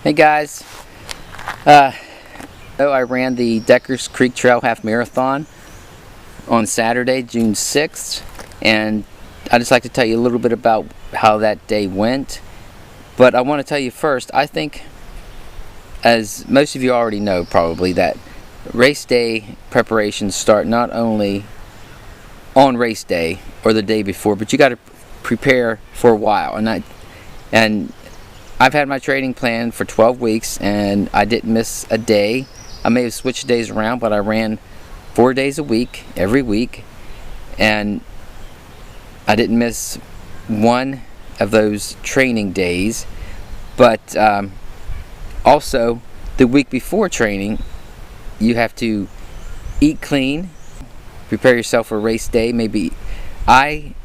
Hey guys, I ran the Deckers Creek Trail Half Marathon on Saturday, June 6th, and I'd just like to tell you a little bit about how that day went. But I want to tell you first, I think, as most of you already know probably, that race day preparations start not only on race day or the day before, but you got to prepare for a while. And I've had my training plan for 12 weeks and I didn't miss a day. I may have switched days around, but I ran 4 days a week, every week, and I didn't miss one of those training days. But also, the week before training, you have to eat clean, prepare yourself for race day. Maybe I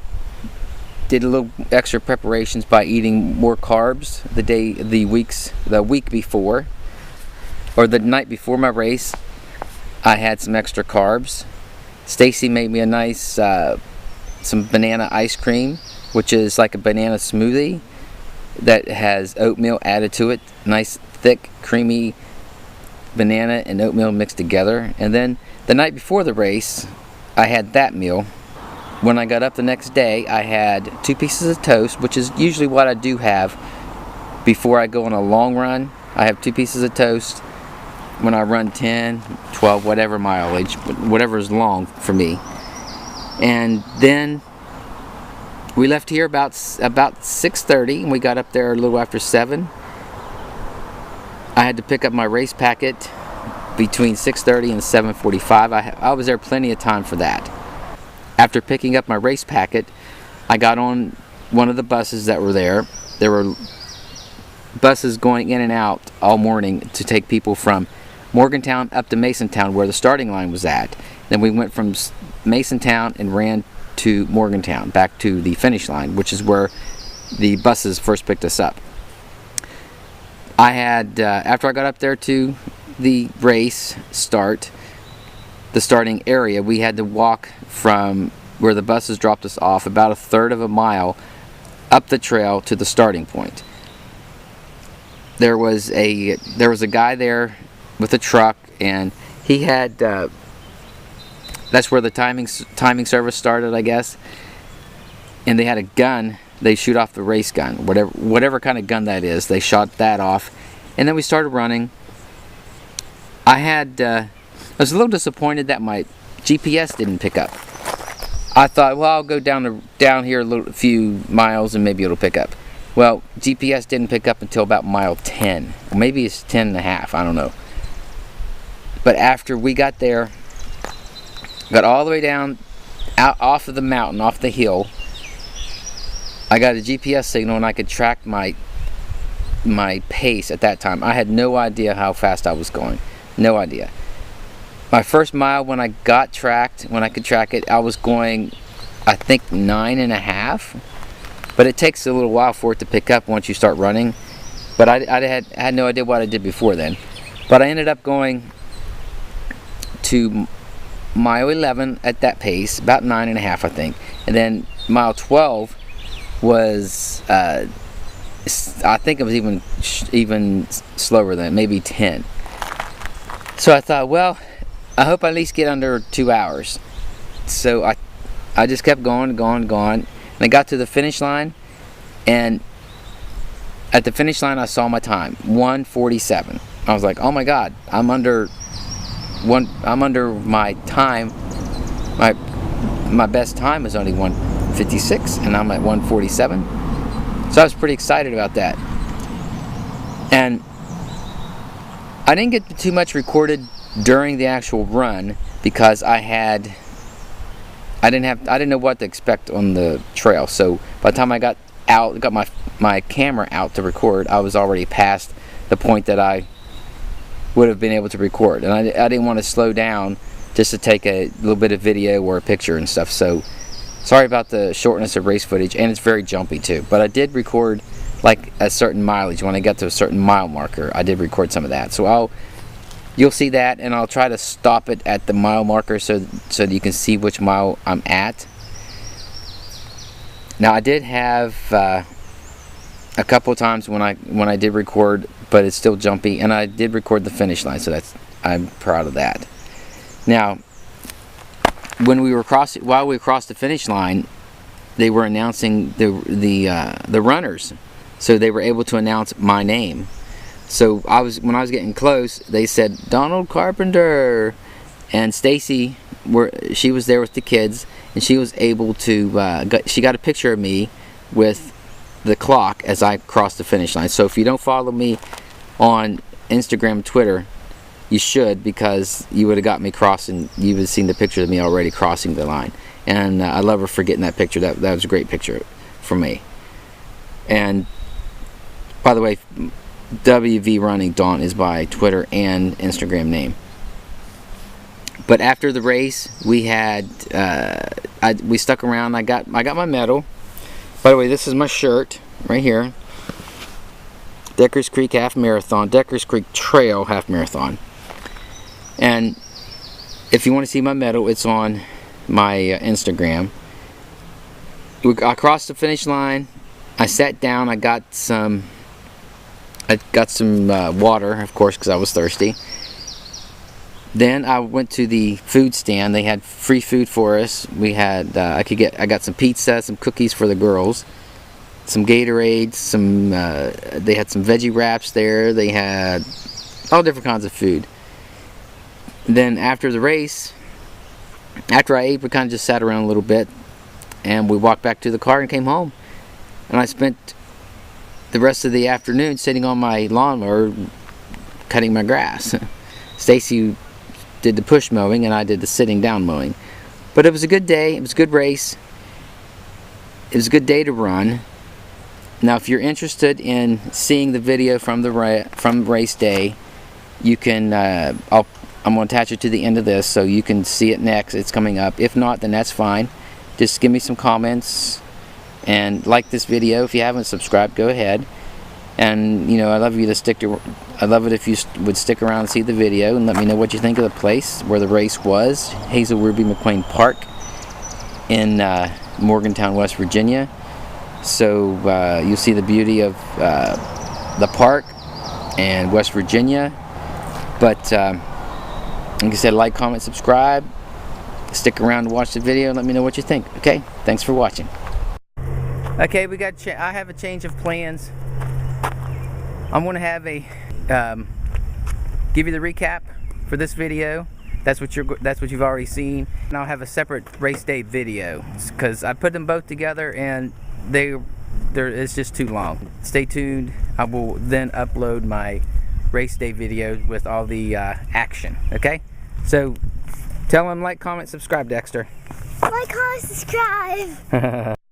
did a little extra preparations by eating more carbs the week before, or the night before my race. I had some extra carbs. Stacy made me a nice some banana ice cream, which is like a banana smoothie that has oatmeal added to it. Nice thick creamy banana and oatmeal mixed together. And then the night before the race, I had that meal. When I got up the next day, I had 2 pieces of toast, which is usually what I do have before I go on a long run. I have 2 pieces of toast when I run 10, 12, whatever mileage, whatever is long for me. And then we left here about 6:30, and we got up there a little after 7. I had to pick up my race packet between 6:30 and 7:45. I was there plenty of time for that. After picking up my race packet, I got on one of the buses that were there. There were buses going in and out all morning to take people from Morgantown up to Masontown, where the starting line was at. Then we went from Masontown and ran to Morgantown, back to the finish line, which is where the buses first picked us up. I had, after I got up there to the race start, the starting area, we had to walk from where the buses dropped us off about 1/3 of a mile up the trail to the starting point. There was a guy there with a truck, and he had that's where the timing service started, I guess. And they had a gun. They shoot off the race gun, whatever kind of gun that is. They shot that off, and then we started running. I was a little disappointed that my GPS didn't pick up. I thought, well, I'll go down here a few miles and maybe it'll pick up. Well, GPS didn't pick up until about mile 10. Or maybe it's 10 and a half, I don't know. But after we got there, got all the way down, out off of the mountain, off the hill, I got a GPS signal and I could track my pace at that time. I had no idea how fast I was going. No idea. My first mile, when I got tracked, when I could track it, I was going, I think, 9.5. But it takes a little while for it to pick up once you start running. But I had no idea what I did before then. But I ended up going to mile 11 at that pace, about 9.5, I think. And then mile 12 was, I think it was even slower than maybe 10. So I thought, well, I hope I at least get under 2 hours. So I just kept going. And I got to the finish line, and at the finish line I saw my time, 1:47. I was like, oh my God, I'm under my time. My best time is only 1:56, and I'm at 1:47. So I was pretty excited about that. And I didn't get too much recorded during the actual run because I didn't know what to expect on the trail. So by the time I got my camera out to record, I was already past the point that I would have been able to record, and I didn't want to slow down just to take a little bit of video or a picture and stuff. So sorry about the shortness of race footage, and it's very jumpy too. But I did record like a certain mileage. When I got to a certain mile marker, I did record some of that. So you'll see that, and I'll try to stop it at the mile marker so that you can see which mile I'm at. Now I did have a couple of times when I did record, but it's still jumpy, and I did record the finish line, so I'm proud of that. Now, when we were while we crossed the finish line, they were announcing the runners, so they were able to announce my name. So when I was getting close, they said Donald Carpenter, and Stacy, she was there with the kids, and she was able to she got a picture of me with the clock as I crossed the finish line. So if you don't follow me on Instagram, Twitter, you should, because you would have got me crossing. You would have seen the picture of me already crossing the line, and I love her for getting that picture. That was a great picture for me. And by the way, WV Running Dawn is my Twitter and Instagram name. But after the race, we had we stuck around. I got my medal. By the way, this is my shirt right here. Deckers Creek Half Marathon, Deckers Creek Trail Half Marathon. And if you want to see my medal, it's on my Instagram. I crossed the finish line. I sat down. I got some water, of course, because I was thirsty. Then I went to the food stand. They had free food for us. We had I got some pizza, some cookies for the girls, some Gatorade, they had some veggie wraps there. They had all different kinds of food. Then after the race, after I ate, we kind of just sat around a little bit, and we walked back to the car and came home. And I spent the rest of the afternoon sitting on my lawnmower cutting my grass. Stacy did the push mowing and I did the sitting down mowing. But it was a good day. It was a good race. It was a good day to run. Now, if you're interested in seeing the video from the race day, you can. I'm going to attach it to the end of this so you can see it next. It's coming up. If not, then that's fine. Just give me some comments and like this video. If you haven't subscribed, go ahead. And I love you to I love it if you would stick around and see the video and let me know what you think of the place where the race was. Hazel Ruby McLean Park in Morgantown, West Virginia. So you'll see the beauty of the park and West Virginia. But like I said, like, comment, subscribe. Stick around to watch the video and let me know what you think. Okay, thanks for watching. Okay, I have a change of plans. I'm going to have give you the recap for this video. That's what you've already seen. And I'll have a separate race day video because I put them both together and it's just too long. Stay tuned. I will then upload my race day video with all the action. Okay, so tell them, like, comment, subscribe, Dexter. Like, comment, subscribe.